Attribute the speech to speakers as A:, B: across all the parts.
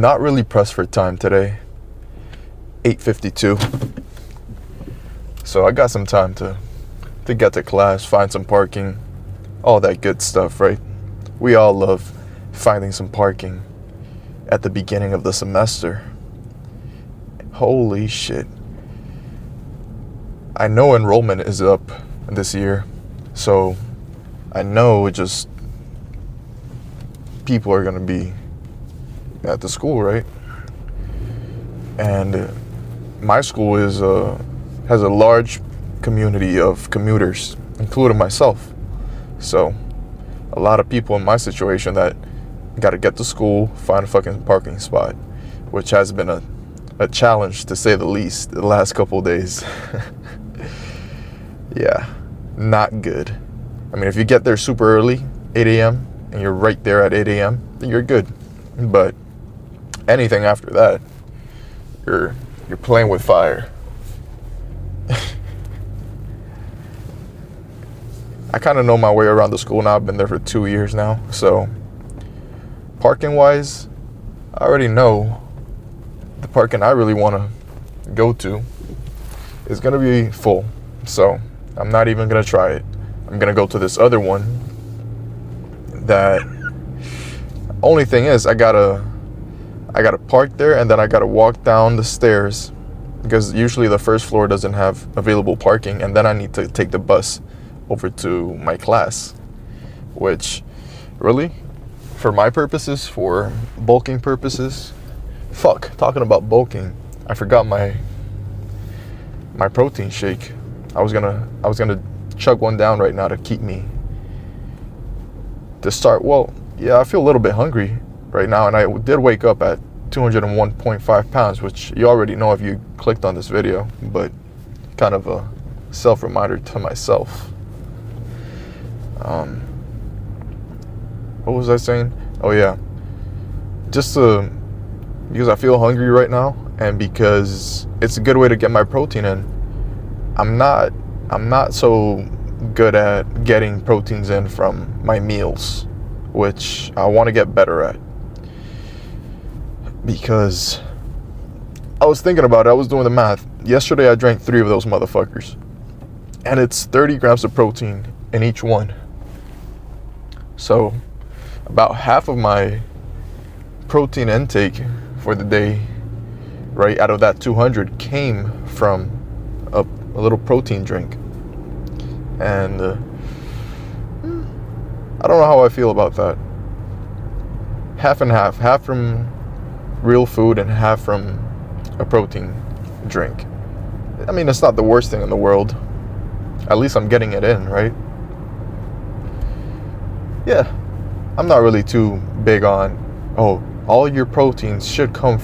A: Not really pressed for time today. 8:52. So I got some time to get to class, find some parking, all that good stuff, right? We all love finding some parking at the beginning of the semester. Holy shit. I know enrollment is up this year, so I know just people are going to be at the school, right? And my school has a large community of commuters, including myself. So a lot of people in my situation that got to get to school, find a fucking parking spot, which has been a challenge to say the least the last couple of days. Yeah, not good. I mean, if you get there super early, 8 a.m., and you're right there at 8 a.m., then you're good. But anything after that, you're playing with fire. I kind of know my way around the school now. I've been there for 2 years now. So parking wise, I already know the parking I really want to go to is going to be full. So I'm not even going to try it. I'm going to go to this other one that only thing is I gotta park there, and then I gotta walk down the stairs because usually the first floor doesn't have available parking, and then I need to take the bus over to my class, which really, for my purposes, for bulking purposes, talking about bulking, I forgot my protein shake. I was gonna chug one down right now to keep me to start. Well, yeah, I feel a little bit hungry right now, and I did wake up at 201.5 pounds, which you already know if you clicked on this video, but kind of a self-reminder to myself. What was I saying? Oh yeah, just because I feel hungry right now, and because it's a good way to get my protein in. I'm not so good at getting proteins in from my meals, which I want to get better at, because I was thinking about it. I was doing the math. Yesterday I drank 3 of those motherfuckers, and it's 30 grams of protein in each one. So about half of my protein intake for the day, right out of that 200, came from a little protein drink. And I don't know how I feel about that. Half and half from real food and half from a protein drink. I mean, it's not the worst thing in the world. At least I'm getting it in, right? Yeah, I'm not really too big on, all your proteins should come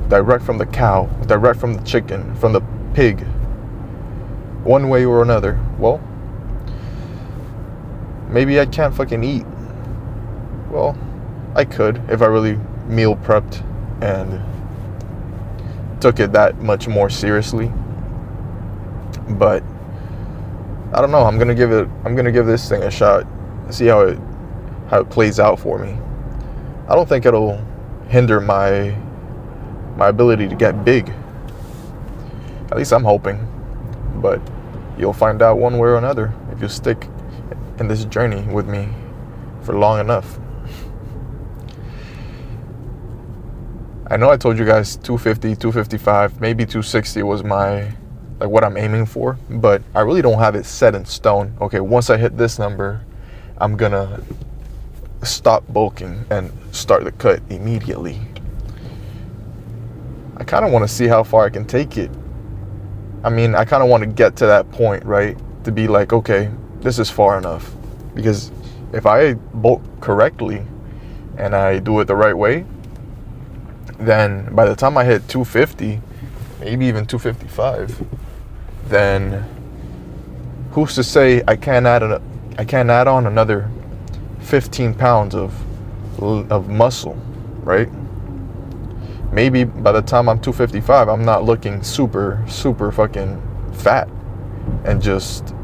A: direct from the cow, direct from the chicken, from the pig, one way or another. Well, maybe I can't fucking eat. Well, I could if I really meal prepped and took it that much more seriously. But I don't know. I'm gonna give this thing a shot. See how it plays out for me. I don't think it'll hinder my ability to get big. At least I'm hoping. But you'll find out one way or another if you stick in this journey with me for long enough. I know I told you guys 250, 255, maybe 260 was what I'm aiming for, but I really don't have it set in stone. Okay, once I hit this number, I'm gonna stop bulking and start the cut immediately. I kind of want to see how far I can take it. I mean, I kind of want to get to that point, right? To be like, okay, this is far enough. Because if I bulk correctly and I do it the right way, then by the time I hit 250, maybe even 255, then who's to say I can't add on another 15 pounds of muscle, right? Maybe by the time I'm 255, I'm not looking super fucking fat and just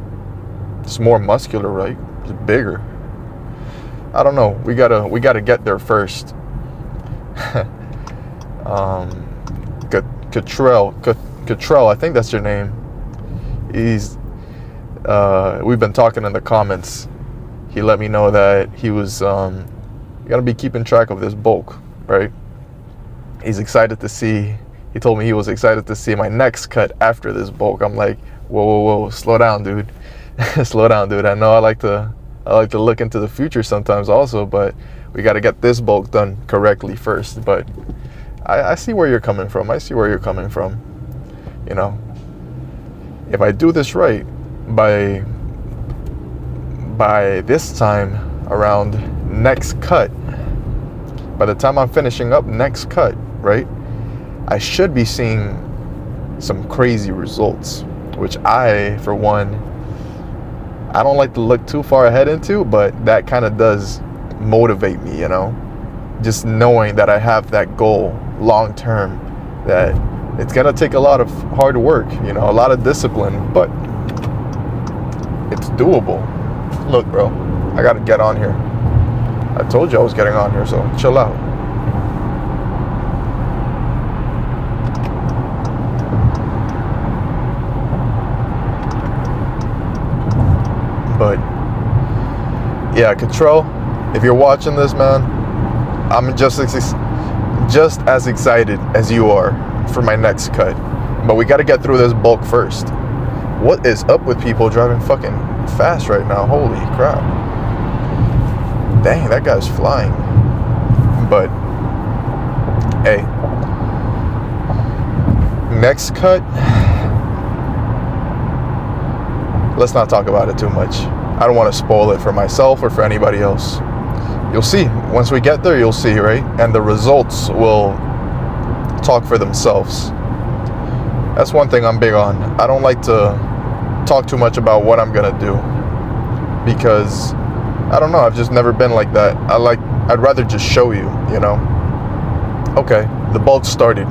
A: more muscular, right? Just bigger. I don't know. We gotta get there first. Cottrell, I think that's your name. We've been talking in the comments. He let me know that he was gonna be keeping track of this bulk, right? He told me he was excited to see my next cut after this bulk. I'm like, whoa, slow down, dude. Slow down, dude. I know I like to look into the future sometimes also, but we got to get this bulk done correctly first. But I see where you're coming from. You know, if I do this right, by this time around next cut, by the time I'm finishing up next cut, right, I should be seeing some crazy results, which I, for one, I don't like to look too far ahead into, but that kind of does motivate me, you know, just knowing that I have that goal long term, that it's gonna take a lot of hard work, you know, a lot of discipline, but it's doable. Look, bro, I gotta get on here. I told you I was getting on here, so chill out. But yeah, Cottrell, if you're watching this, man, I'm just as excited as you are for my next cut. But we got to get through this bulk first. What is up with people driving fucking fast right now? Holy crap. Dang, that guy's flying. But hey, next cut, let's not talk about it too much. I don't want to spoil it for myself or for anybody else. You'll see. Once we get there, you'll see, right? And the results will talk for themselves. That's one thing I'm big on. I don't like to talk too much about what I'm going to do, because I don't know, I've just never been like that. I'd rather just show you, you know. Okay, the bulk started.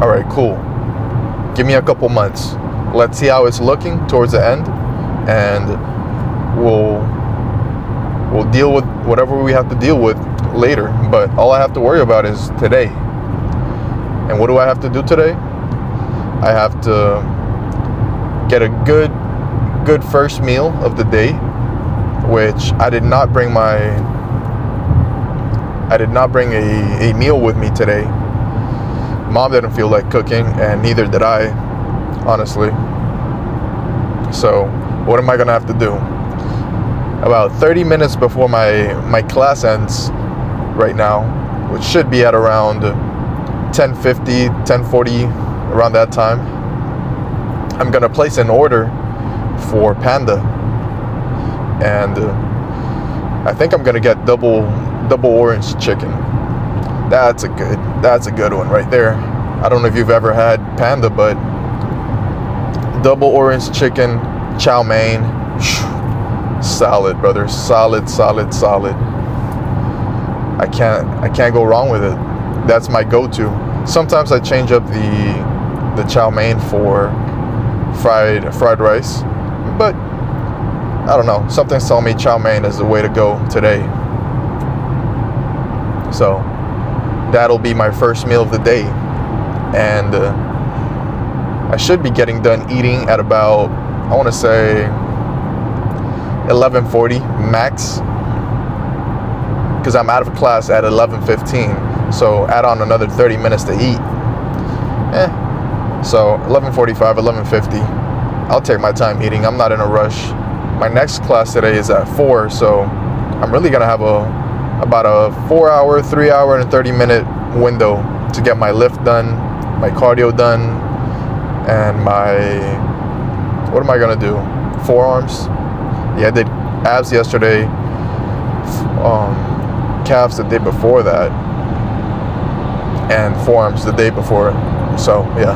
A: All right, cool. Give me a couple months. Let's see how it's looking towards the end, and we'll deal with whatever we have to deal with later. But all I have to worry about is today. And what do I have to do today? I have to get a good first meal of the day, which I did not bring a meal with me today. Mom didn't feel like cooking, and neither did I, honestly. So what am I gonna have to do? About 30 minutes before my class ends right now, which should be at around 10:50, 10:40, around that time, I'm gonna place an order for Panda, and I think I'm gonna get double orange chicken. That's a good one right there. I don't know if you've ever had Panda, but double orange chicken, chow mein, solid, brother, solid. I can't go wrong with it. That's my go-to. Sometimes I change up the chow mein for fried rice, but I don't know, something's telling me chow mein is the way to go today. So that'll be my first meal of the day, and I should be getting done eating at about, I want to say 11:40 max, because I'm out of class at 11:15, so add on another 30 minutes to eat. So 11:45, 11:50, I'll take my time eating. I'm not in a rush. My next class today is at 4, so I'm really gonna have about a 4-hour, 3-hour, and 30-minute window to get my lift done, my cardio done, and what am I gonna do? Forearms. Yeah, I did abs yesterday, calves the day before that, and forearms the day before. So yeah,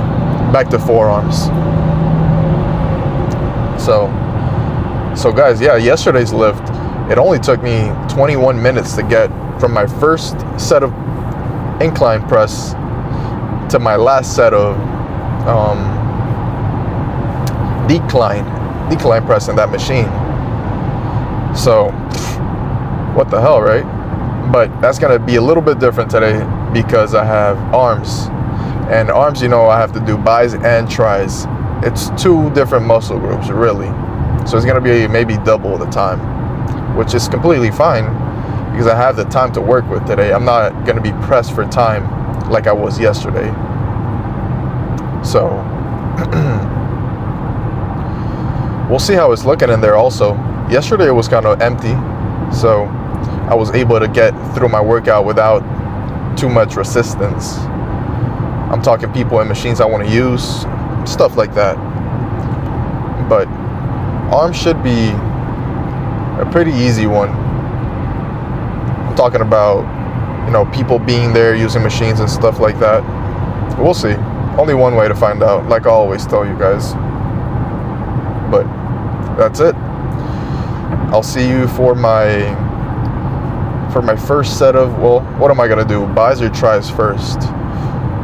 A: back to forearms. So guys, yeah, yesterday's lift, it only took me 21 minutes to get from my first set of incline press to my last set of decline press in that machine. So what the hell, right? But that's gonna be a little bit different today, because I have arms. And arms, you know, I have to do bis and tris. It's two different muscle groups, really. So it's going to be maybe double the time, which is completely fine because I have the time to work with today. I'm not going to be pressed for time like I was yesterday. So we'll see how it's looking in there also. Yesterday it was kind of empty, so I was able to get through my workout without too much resistance. I'm talking people and machines I want to use, stuff like that. But arms should be a pretty easy one. I'm talking about, you know, people being there using machines and stuff like that. We'll see. Only one way to find out, like I always tell you guys. But that's it. I'll see you for my first set of, well, what am I gonna do? Bis or tris first?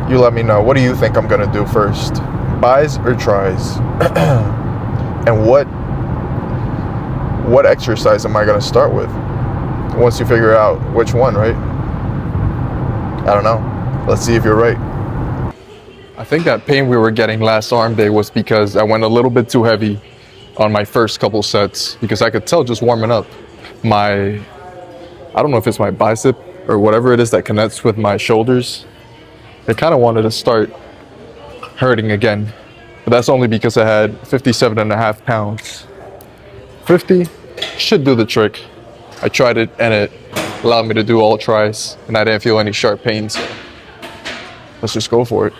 A: You let me know. What do you think I'm gonna do first? Bis or tris? And what exercise am I gonna start with? Once you figure out which one, right? I don't know. Let's see if you're right. I think that pain we were getting last arm day was because I went a little bit too heavy on my first couple sets, because I could tell just warming up I don't know if it's my bicep or whatever it is that connects with my shoulders. It kind of wanted to start hurting again, but that's only because I had 57.5 pounds. 50 should do the trick. I tried it and it allowed me to do all tris and I didn't feel any sharp pains. Let's just go for it.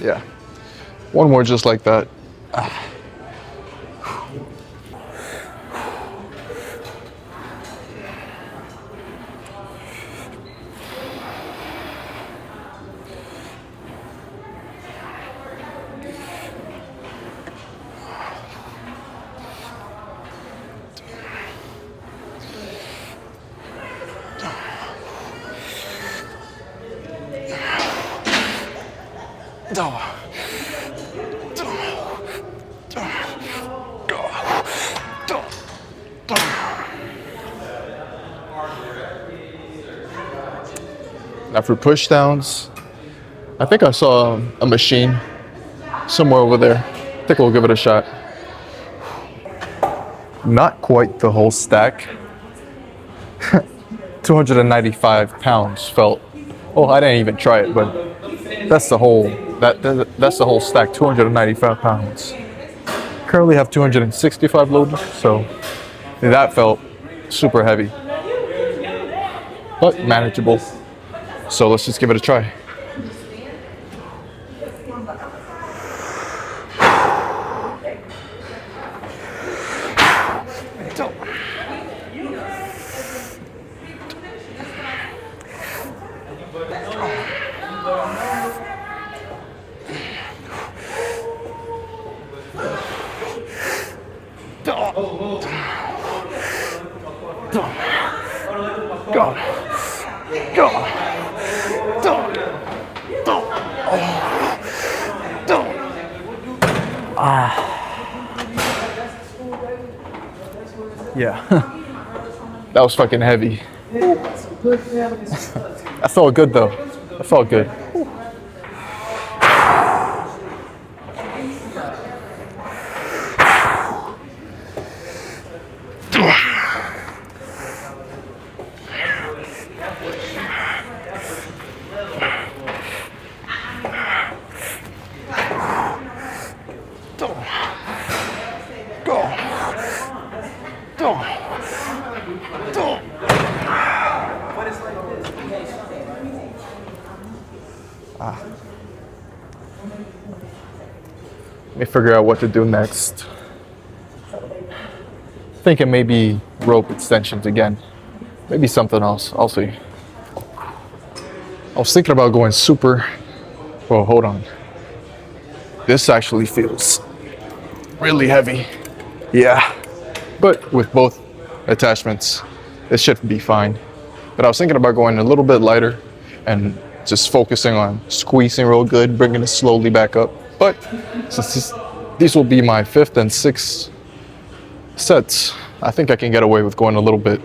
A: Yeah, one more just like that. Now for push downs, I think I saw a machine somewhere over there. I think we'll give it a shot. Not quite the whole stack. 295 pounds felt. Oh, I didn't even try it, but that's the whole that's the whole stack. 295 pounds. Currently have 265 loaded, so that felt super heavy, but manageable. So let's just give it a try. Yeah, that was fucking heavy. That felt good though. That felt good. Let me figure out what to do next. Thinking maybe rope extensions again. Maybe something else. I'll see. I was thinking about going super. Well, hold on. This actually feels really heavy. Yeah. But with both attachments, it should be fine. But I was thinking about going a little bit lighter and just focusing on squeezing real good, bringing it slowly back up. But since these will be my 5th and 6th sets, I think I can get away with going a little bit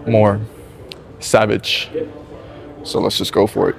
A: more savage. So let's just go for it.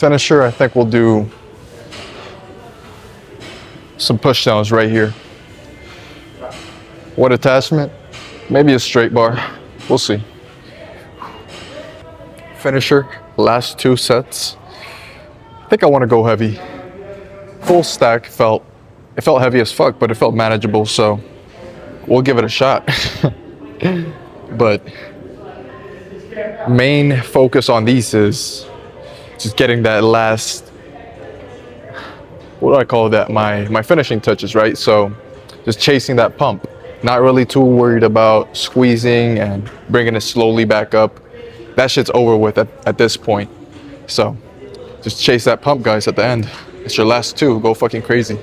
A: Finisher, I think we'll do some push downs right here. What attachment? Maybe a straight bar. We'll see. Finisher, last 2 sets. I think I want to go heavy. Full stack felt heavy as fuck, but it felt manageable, so we'll give it a shot. But main focus on these is just getting that last, what do I call that? My finishing touches, right? So just chasing that pump. Not really too worried about squeezing and bringing it slowly back up. That shit's over with at this point. So just chase that pump, guys, at the end. It's your last 2. Go fucking crazy.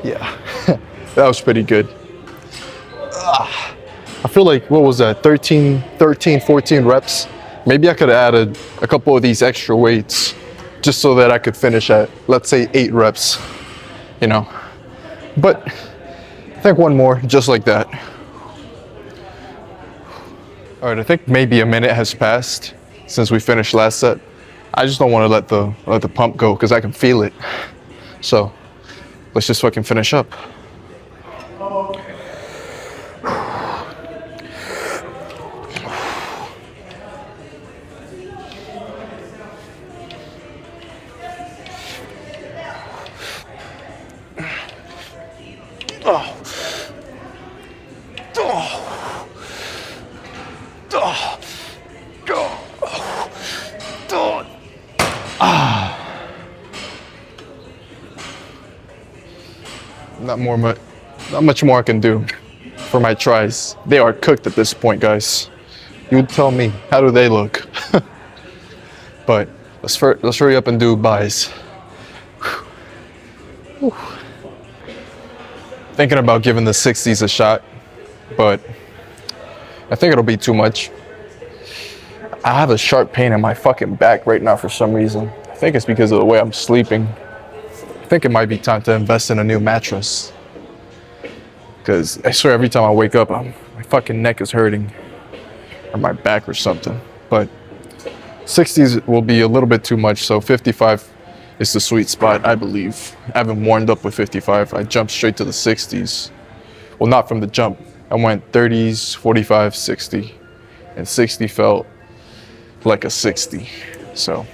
A: Yeah, that was pretty good. I feel like, what was that, 13, 14 reps? Maybe I could have added a couple of these extra weights just so that I could finish at, let's say, 8 reps, you know. But I think one more, just like that. All right, I think maybe a minute has passed since we finished last set. I just don't want to let the pump go because I can feel it. So let's just fucking finish up. Not much more I can do for my tries. They are cooked at this point, guys. You tell me, how do they look? But let's hurry up and do buys. Thinking about giving the 60s a shot, but I think it'll be too much. I have a sharp pain in my fucking back right now for some reason. I think it's because of the way I'm sleeping. I think it might be time to invest in a new mattress. Because I swear every time I wake up, my fucking neck is hurting. Or my back or something. But 60s will be a little bit too much, so 55 is the sweet spot, I believe. I haven't warmed up with 55. I jumped straight to the 60s. Well, not from the jump. I went 30s, 45, 60. And 60 felt like a 60. So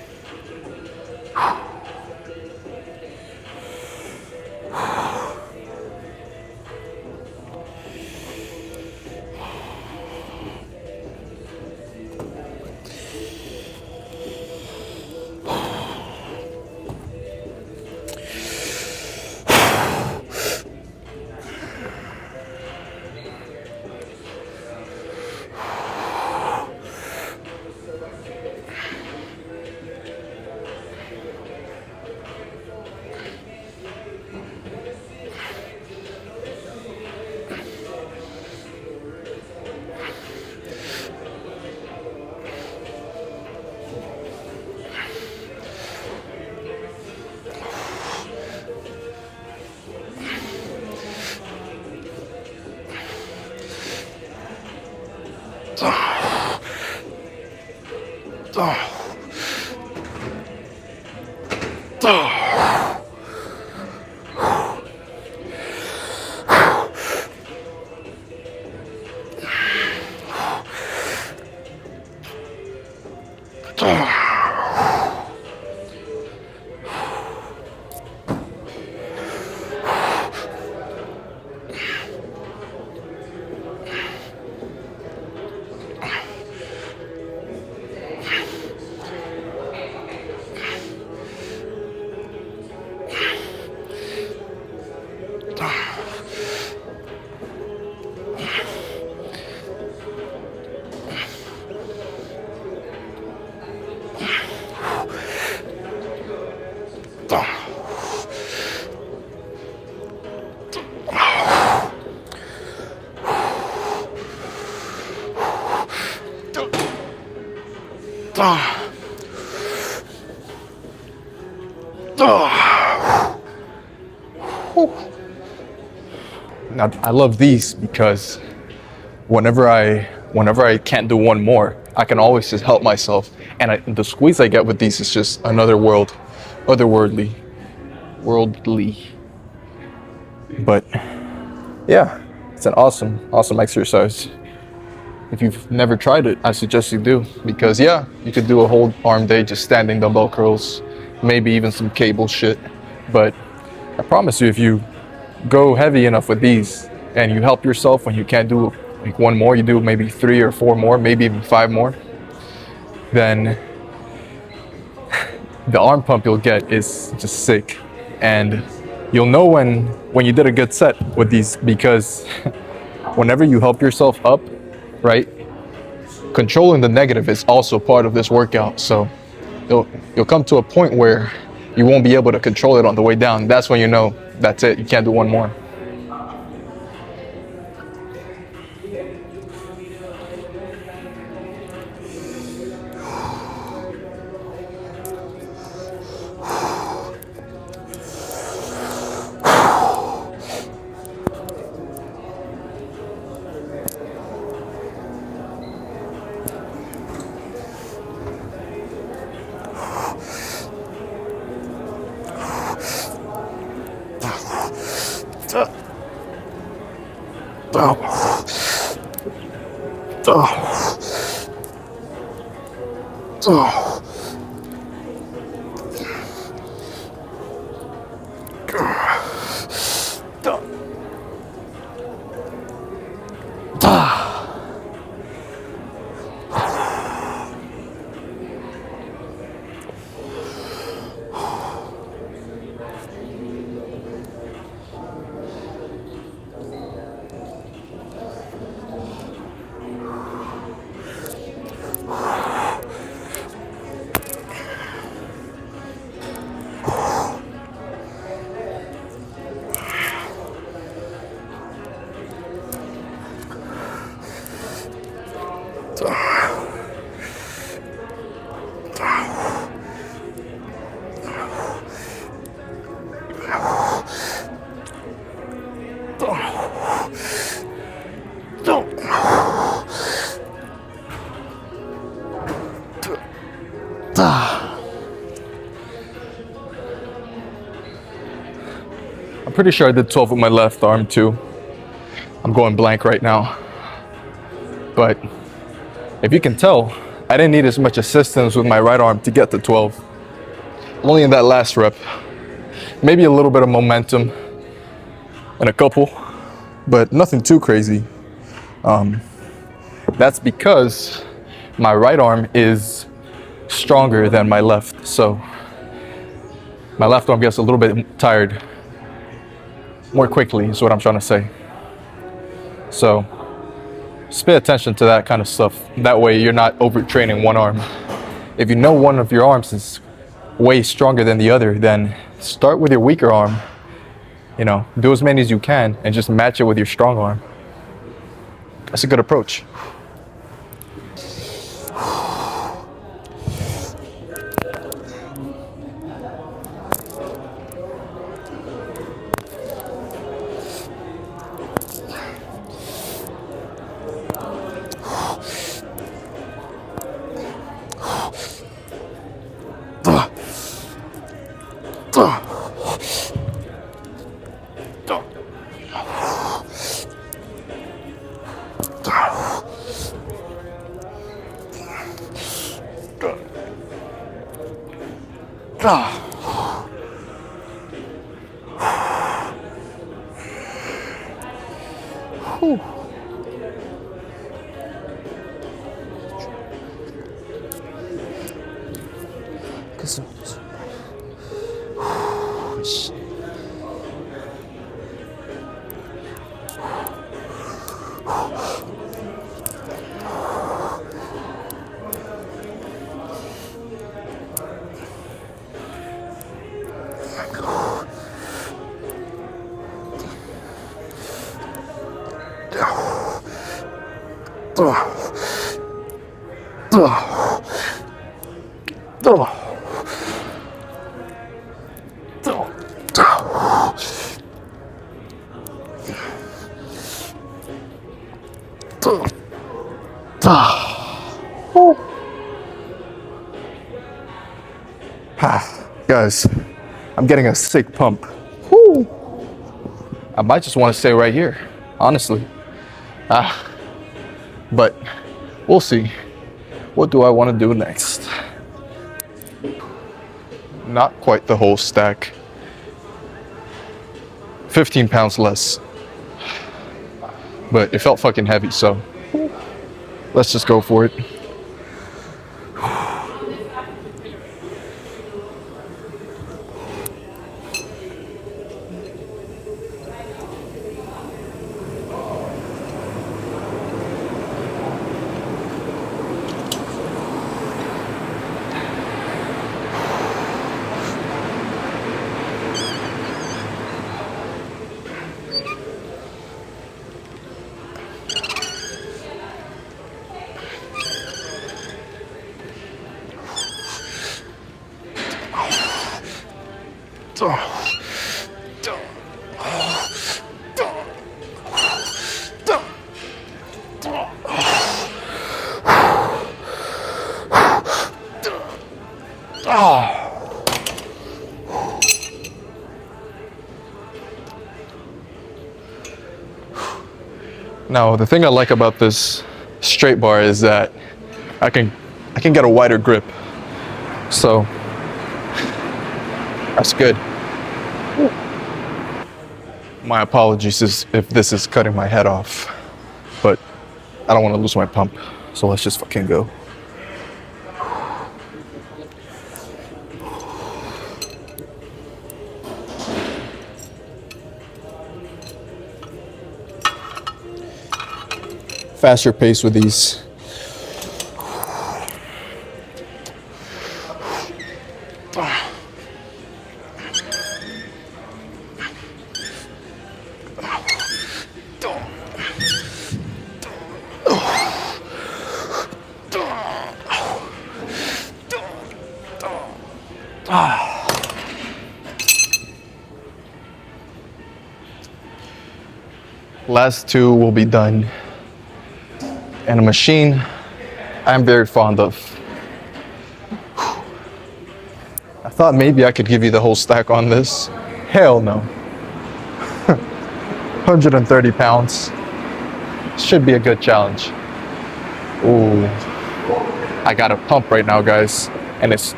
A: Now, I love these because whenever I can't do one more, I can always just help myself. And the squeeze I get with these is just another otherworldly. But yeah, it's an awesome exercise. If you've never tried it, I suggest you do, because yeah, you could do a whole arm day just standing dumbbell curls, maybe even some cable shit. But I promise you, if you go heavy enough with these and you help yourself when you can't do like one more, you do maybe 3 or 4 more, maybe even 5 more, then the arm pump you'll get is just sick. And you'll know when you did a good set with these, because whenever you help yourself up, right, controlling the negative is also part of this workout. So you'll come to a point where you won't be able to control it on the way down. That's when you know that's it, you can't do one more. I'm pretty sure I did 12 with my left arm too. I'm going blank right now. But if you can tell, I didn't need as much assistance with my right arm to get to 12. Only in that last rep. Maybe a little bit of momentum and a couple, but nothing too crazy. That's because my right arm is stronger than my left. So my left arm gets a little bit tired more quickly is what I'm trying to say. So just pay attention to that kind of stuff. That way you're not overtraining one arm. If you know one of your arms is way stronger than the other, then start with your weaker arm. You know, do as many as you can and just match it with your strong arm. That's a good approach. Guys, I'm getting a sick pump. Woo. I might just want to stay right here, honestly. But we'll see. What do I want to do next? Not quite the whole stack. 15 pounds less. But it felt fucking heavy, so let's just go for it. Now, the thing I like about this straight bar is that I can get a wider grip. So that's good. My apologies if this is cutting my head off, but I don't want to lose my pump. So let's just fucking go. Faster pace with these. Last two will be done. And a machine I'm very fond of. I thought maybe I could give you the whole stack on this. Hell no. 130 pounds. Should be a good challenge. Ooh. I got a pump right now, guys. And it's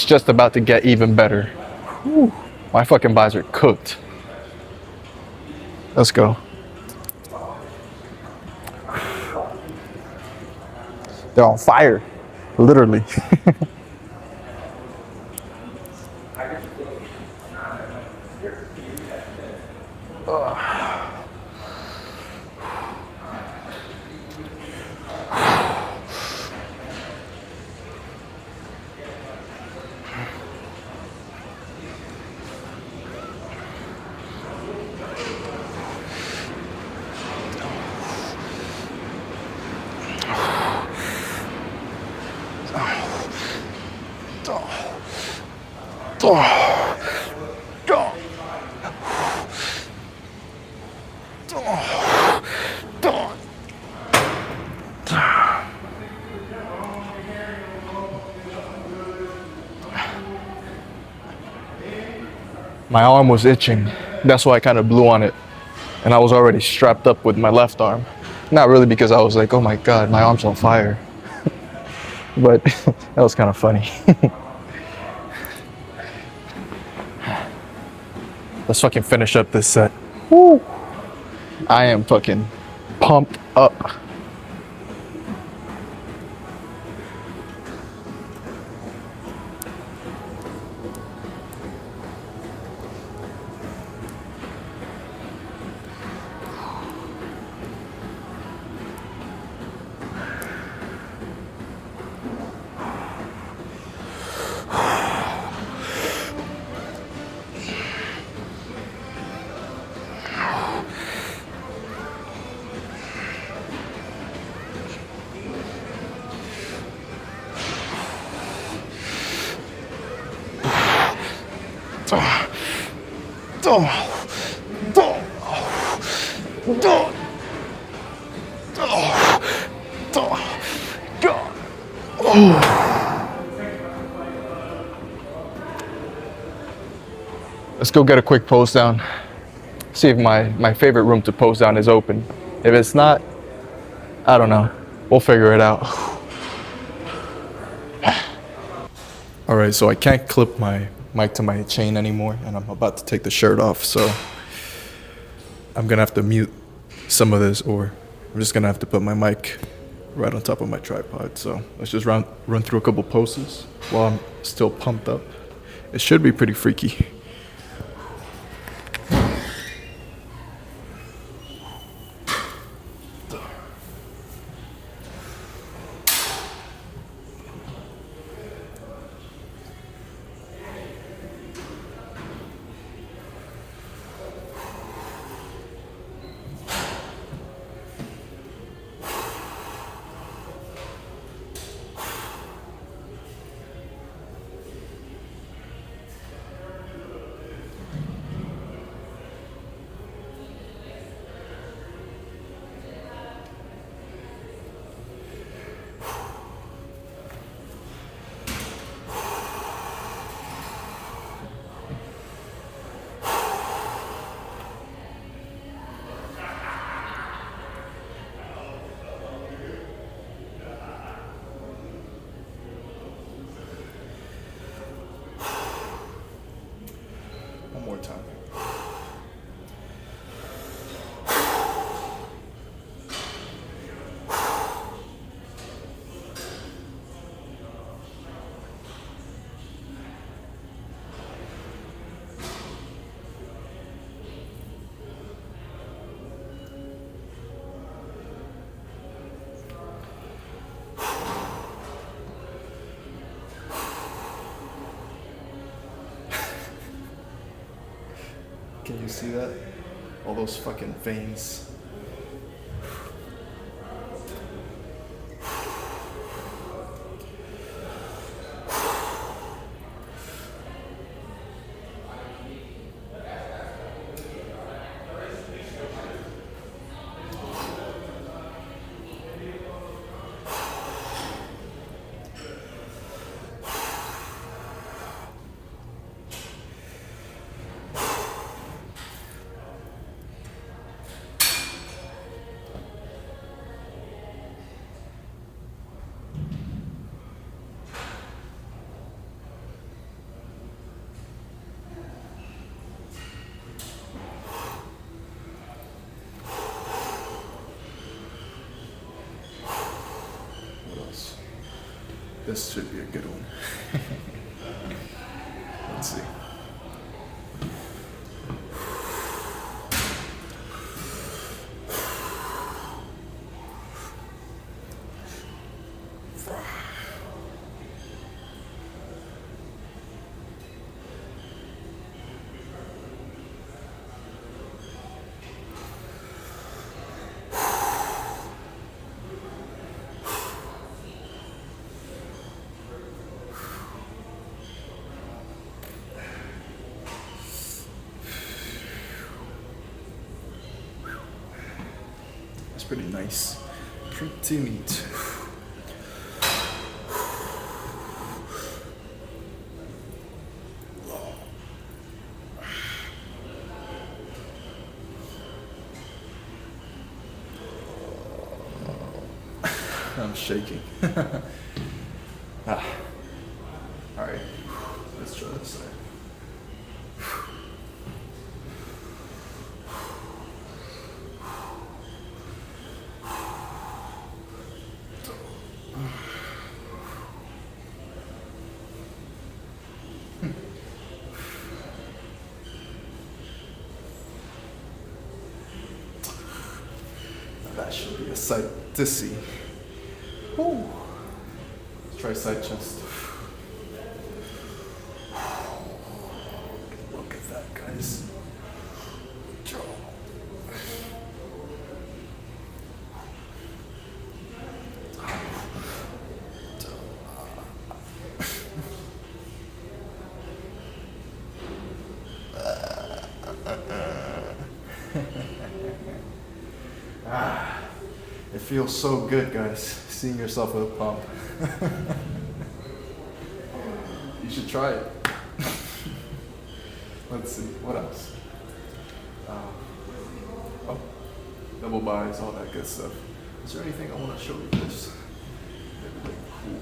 A: just about to get even better. Whew. My fucking buys are cooked. Let's go. They're on fire, literally. My arm was itching. That's why I kind of blew on it. And I was already strapped up with my left arm. Not really because I was like, oh my God, my arm's on fire. But that was kind of funny. Let's fucking finish up this set. Woo! I am fucking pumped up. Let's go get a quick pose down. See if my favorite room to pose down is open. If it's not, I don't know. We'll figure it out. All right, so I can't clip my mic to my chain anymore, and I'm about to take the shirt off, so I'm gonna have to mute some of this, or I'm just gonna have to put my mic right on top of my tripod. So let's just run through a couple poses while I'm still pumped up. It should be pretty freaky. One more time. Can you see that? All those fucking veins. This should be a good one. Let's see. Pretty nice. Pretty neat.
B: I'm shaking. Ah. All right, let's try this side. That should be a sight to see. Woo. Let's try side chest. Look at that, guys. It feels so good, guys, seeing yourself with a pump. You should try it. Let's see, what else? Double buys, all that good stuff. Is there anything I want to show you this? Maybe like cool.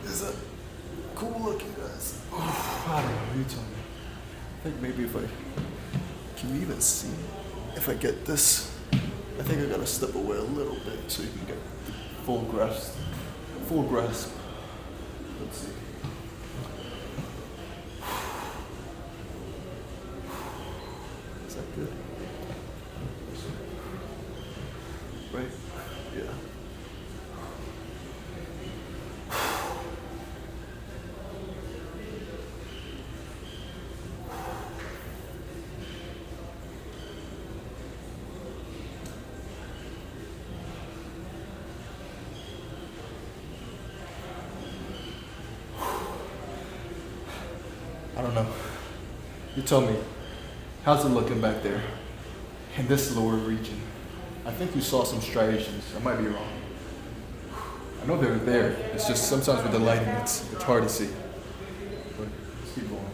B: Is that cool looking, guys? I don't know, you tell me. I think maybe if I can you even see if I get this. I think I gotta step away a little bit so you can get the full grasp. Full grasp. Let's see. Is that good? Right? Yeah. I don't know. You tell me, how's it looking back there in this lower region? I think you saw some striations. I might be wrong. I know they're there. It's just sometimes with the lighting, it's hard to see. But let's keep going.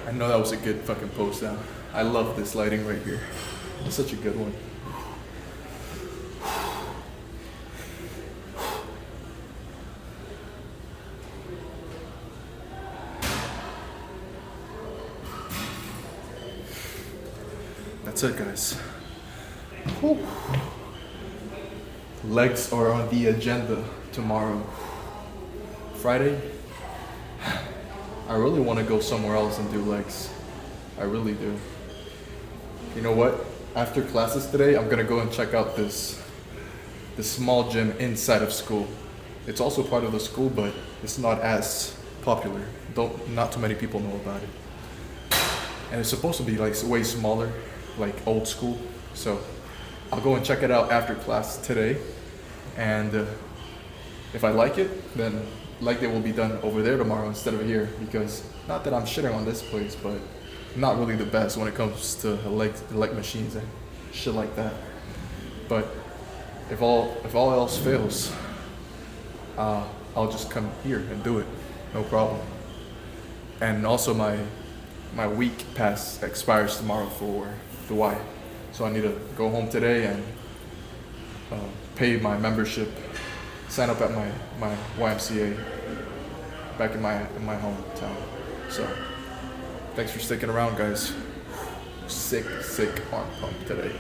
B: I know that was a good fucking post down. I love this lighting right here. It's such a good one. That's it, guys. Whew. Legs are on the agenda tomorrow. Friday, I really want to go somewhere else and do legs. I really do. You know what? After classes today, I'm gonna go and check out this small gym inside of school. It's also part of the school, but it's not as popular. Not too many people know about it. And it's supposed to be like way smaller, like old school. So I'll go and check it out after class today. And if I like it, then leg day will be done over there tomorrow instead of here, because not that I'm shitting on this place, but not really the best when it comes to leg machines and shit like that. But if all else fails, I'll just come here and do it, no problem. And also my week pass expires tomorrow for the Y, so I need to go home today and pay my membership, sign up at my YMCA back in my hometown. So thanks for sticking around, guys. Sick arm pump today.